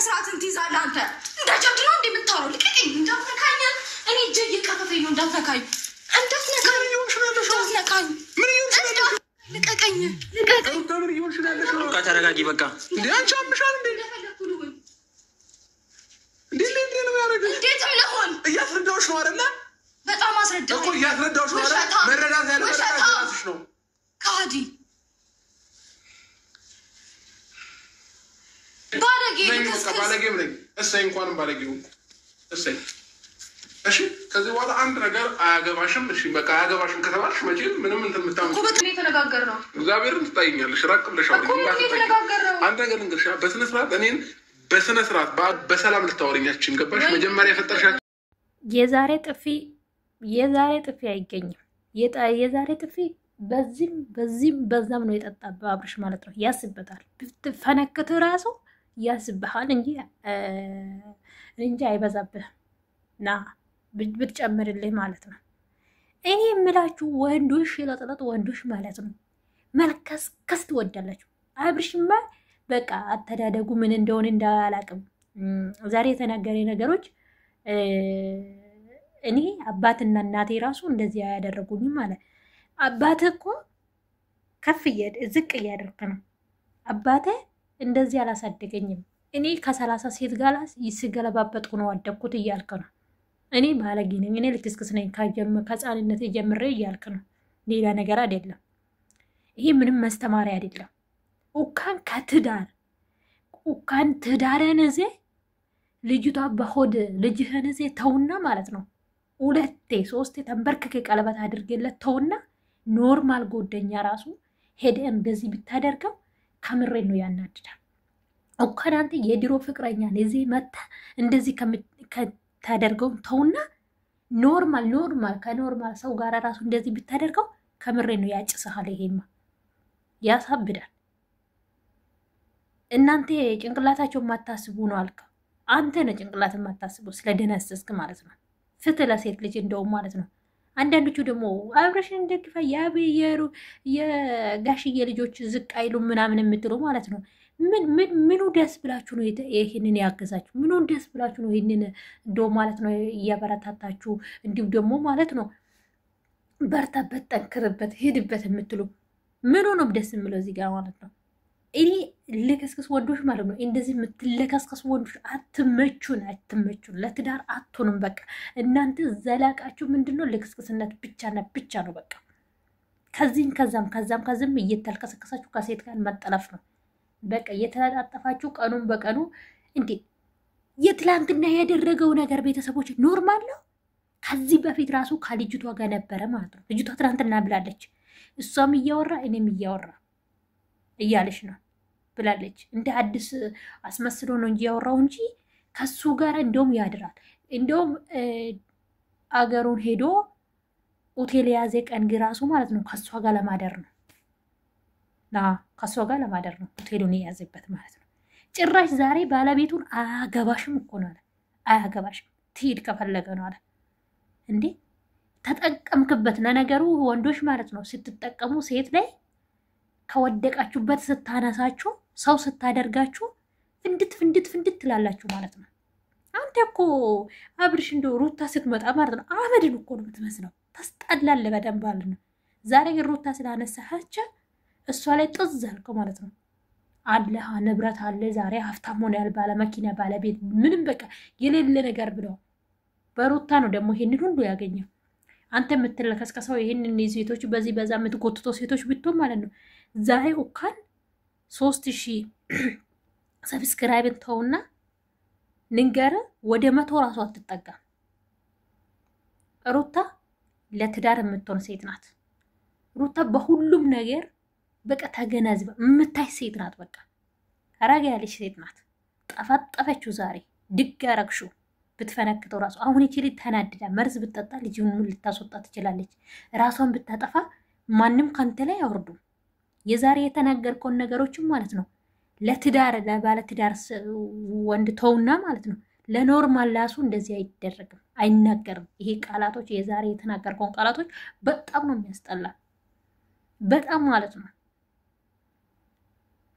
ስርዓት እንትይዛለህ አንተ እንደ ጀብድ ነው እንደምታወራው ልቀቀኝ እንዳትነካኝ እኔ እጄ እየቀፈፈኝ ነው እንዳትነካኝ እንዳትነካኝ ምን ይሆንሽ ልቀቀኝ ተምር ይሆንሽ ነው ከተረጋጊ በቃ እንዴ አንቺ አምሻል እንዴ እንዴት ነው ያረጋግጥ እንዴት ለሆን እያስረዳውሽ ነው አይደል በጣም አስረዳው እኮ እያስረዳውሽ ነው አይደል መረዳት ያለሽ ነው ካዲ ባለጌም ነኝ እሰይ እንኳንም ባለጌው እሰይ እሺ ከዚህ በኋላ አንድ ነገር አያገባሽም እሺ በቃ አያገባሽም ከተባልሽ መቼ ምንም እንትን ምታም እኮ በጣም የተነጋገር ነው እግዚአብሔርን ትጣይኛለሽ ራቅ ብለሽ አውሪ አንድ ነገር እንግርሻ በስነ ስርዓት እኔን በስነ ስርዓት በሰላም ልታወሪኛችን ገባሽ መጀመሪያ የፈጠርሻት የዛሬ ጥፊ አይገኝም የዛሬ ጥፊ በዚህም በዛም ነው የጠጣበው አብርሽ ማለት ነው ያስበታል ብትፈነክት ራሱ ያስብሃል እንጂ አይበዛብህም ና ብትጨምርልህ ማለት ነው እኔ የምላችሁ ወንዶች ለጥለጥ ወንዶች ማለት ነው መልከስከስ ትወዳላችሁ አብርሽማ በቃ አተዳደጉ ምን እንደሆነ እንዳላቅም ዛሬ የተናገረ ነገሮች እኔ አባትና እናቴ ራሱ እንደዚህ ያደረጉኝ ማለት አባቴ እኮ ከፍ ዝቅ እያደረክ ነው አባቴ እንደዚህ አላሳደገኝም እኔ ከ30 ሴት ጋር ይስገለባበጥኩ ነው አደኩት እያልከ ነው እኔ ባለጌ ነኝ እኔ ልክስክስ ነኝ ከህፃንነት ጀምሬ እያልከ ነው ሌላ ነገር አይደለም ይሄ ምንም ማስተማሪያ አይደለም ኡካን ትዳረን እዜ ልጅቷ በሆድ ልጅህን እዜ ተውና ማለት ነው 2-3 ተንበርክከ ቀለበት አድርገለት ተውና ኖርማል ጎደኛ ራሱ ሄደ እንደዚህ ብታደርገው ከምሬ ነው ያናድዳል ኡካን አንተ የድሮ ፍቅረኛ እዚህ መጣ እንደዚህ ከታደርገው ተውና ኖርማል ከኖርማል ሰው ጋር ራሱ እንደዚህ ብታደርገው ከምሬ ነው ያጭሰሃል ይሄማ ያሳብዳል እናንተ ጭንቅላታቸው ማታስቡ ነው አልከ አንተ ነው ጭንቅላት ማታስቡ ስለደነሰስክ ማለት ነው ፍትህ ለሴት ልጅ እንደው ማለት ነው አንዳንዶቹ ደግሞ አብረሽን ደግፋ ያበየሩ የጋሽዬ ልጆች ዝቅ አይሉ ምናምን የምትሉ ማለት ነው ምኑ ደስ ብላችሁ ነው ይሄንን ያገዛችሁ ምኑ ደስ ብላችሁ ነው ይሄንን እንደው ማለት ነው ያበረታታችሁ እንዲሁ ደግሞ ማለት ነው በርታበት ጠንክርበት ሄድበት የምትሉ ምኑ ነው ደስ የሚለው እዚህ ጋር ማለት ነው እኔ ለከስከስ ወንዶች ማለት ነው እንደዚህ የምትለከስከስ ወንዶች አትመቹን ለትዳር አትሆኑም በቃ እናንተ ዘላቃችሁ ምንድነው ለከስከስነት ብቻ ነው በቃ ከዛም እየተልከሰከሳችሁ ከሴት ጋር መጠለፍ ነው በቃ እየተላጣጣፋችሁ ቀኑን በቀኑ እንዴ የትላንትና ያደረገው ነገር ቤተሰቦች ኖርማል ነው ከዚህ በፊት ራሱ ከልጅቷ ጋር ነበረ ማለት ነው ልጅቷ ትላንትና ብላለች እሷም እያወራ እኔም እያወራ እያለች ነው ብላለች እንደ አዲስ አስመስሎ ነው እንጂ ያወራው እንጂ ከሱ ጋር እንደውም ያድራል እንደውም አገሩን ሄዶ ሆቴል ያዘ ቀን ግራሱ ማለት ነው ከሷ ጋር ለማደር ነው ከሷ ጋር ለማደር ነው ሆቴሉን ያዘበት ማለት ነው ጭራሽ ዛሬ ባለቤቱን አያገባሽም እኮ ነው አያገባሽም ትሄድ ከፈለገ ነው አለ እንዴ ተጠቀምክበት ለነገሩ ወንዶች ማለት ነው ስትጠቀሙ ሴት ላይ ከወደቃችሁበት ስታነሳችሁ ሰው ስታደርጋችሁ ፍንድት ትላላችሁ ማለት ነው አንተ እኮ አብርሽ እንደው ሩታ ስትመጣ ማለት ነው አመድን እኮ ነው የምትመስለው ታስጠላለህ በደንብ አለ ነው ዛሬ ግን ሩታ ስላነሳች እሷ ላይ ጥዝ አልከው ማለት ነው አለህ ንብረት አለ ዛሬ ሀብታም ሆነ ያል ባለ መኪና ባለ ቤት ምንም በቃ የሌለ ነገር ብለው በሩታ ነው ደግሞ ይሄንን ሁሉ ያገኘው አንተ የምትለከስከሰው ይሄንን ሴቶች በዚህ በዛ የምትጎትቶ ሴቶች ብትሆን ማለት ነው ዛሬ ኡካን 3000 ሰብስክራይብ ተውና ንገረ ወደ 100 ራሱ አትጠጋ ሩታ ለትዳር የምትሆን ሴት ናት ሩታ በሁሉም ነገር በቃ ተገናዝባ የምታይ ሴት ናት በቃ አራጋ ያለች ሴት ናት ጠፈጠፈችው ዛሬ ድጋረክሹ ብትፈነክተው ራሱ አሁን ይችላል ተናድዳ መርዝ ብትጠጣ ልጅውን ልታስወጣ ትችላለች ራሷን ብታጠፋ ማንንም ካንተ ላይ አውርዱ የዛሬ የተናገርከው ነገሮችን ማለት ነው ለትዳር ለባለ ትዳር ወንድ ተውና ማለት ነው ለኖርማል ላሱ እንደዚህ አይደረግም አይናገርም ይሄ ቃላቶች የዛሬ የተናገርከው ቃላቶች በጣም ነው የሚያስጠላ በጣም ማለት ነው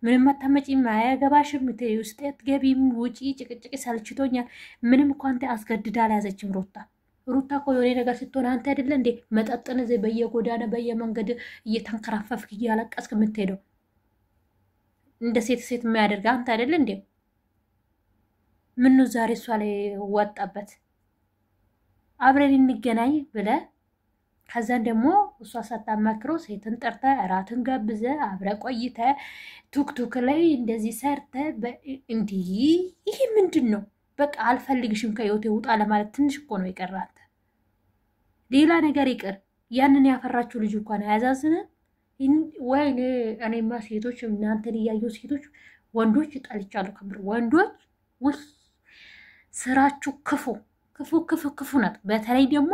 ምንም አታመጪም፣ አያገባሽም፣ ውስጥ አትገቢም፣ ውጪ፣ ጭቅጭቅ ሰልችቶኛል። ምንም እኮ አንተ አስገድዳ አልያዘችም ሩታ። ሩታ እኮ የሆነ ነገር ስትሆን አንተ አይደለ እንዴ መጠጥን በየጎዳና በየመንገድ እየተንከራፈፍክ እያለቀስክ የምትሄደው? እንደ ሴት ሴት የሚያደርግ አንተ አይደለ እንዴ? ምኑ ዛሬ እሷ ላይ ወጣበት? አብረን እንገናኝ ብለ ከዛን ደግሞ እሷ ሳታማክረው ሴትን ጠርተ እራትን ጋብዘ አብረ ቆይተ ቱክቱክ ላይ እንደዚህ ሰርተ እንዲህ ይሄ ምንድን ነው? በቃ አልፈልግሽም ከህይወቴ ውጣ ለማለት ትንሽ እኮ ነው የቀራንተ። ሌላ ነገር ይቅር፣ ያንን ያፈራችሁ ልጅ እንኳን አያዛዝንም ወይ? እኔማ ሴቶች እናንተን እያዩ ሴቶች ወንዶች ጠልቻለሁ። ከምር ወንዶች ውይ ስራችሁ ክፉ ክፉ ክፉ ክፉ ናት። በተለይ ደግሞ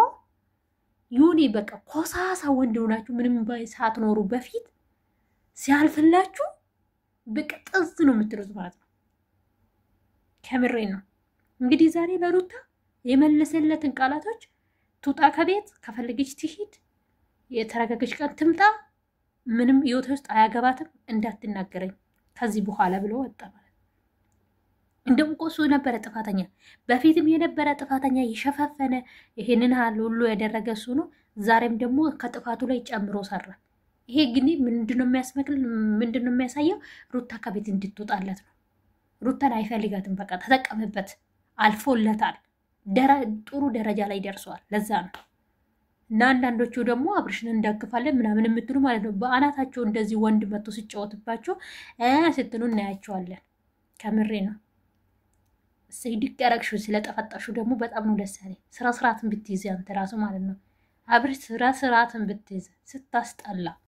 ዩኒ በቃ ኮሳሳ ወንድ ሆናችሁ ምንም ሳትኖሩ በፊት ሲያልፍላችሁ በቃ ጥዝ ነው የምትሉት ማለት ነው። ከምሬ ነው። እንግዲህ ዛሬ ለሩታ የመለሰለትን ቃላቶች ትውጣ ከቤት ከፈለገች ትሂድ፣ የተረጋገች ቀን ትምጣ፣ ምንም ህይወት ውስጥ አያገባትም እንዳትናገረኝ ከዚህ በኋላ ብሎ ወጣ ማለት ነው። እንደውም እኮ እሱ ነበረ ጥፋተኛ፣ በፊትም የነበረ ጥፋተኛ የሸፈፈነ ይሄንን ሁሉ ያደረገ እሱ ነው። ዛሬም ደግሞ ከጥፋቱ ላይ ጨምሮ ሰራ። ይሄ ግን ምንድነው የሚያሳየው? ሩታ ከቤት እንድትወጣለት ነው። ሩታን አይፈልጋትም። በቃ ተጠቀምበት፣ አልፎለታል፣ ጥሩ ደረጃ ላይ ደርሰዋል። ለዛ ነው እና አንዳንዶቹ ደግሞ አብርሽን እንደግፋለን ምናምን የምትሉ ማለት ነው። በአናታቸው እንደዚህ ወንድ መጥቶ ሲጫወትባቸው ስትሉ እናያቸዋለን። ከምሬ ነው። ሰይድቅ ያረግሽው ስለጠፈጣሽው ደግሞ በጣም ነው ደስ ያለኝ። ስራ ስርዓትን ብትይዝ አንተ ራሱ ማለት ነው። አብርሽ ስራ ስርዓትን ብትይዝ ስታስጠላ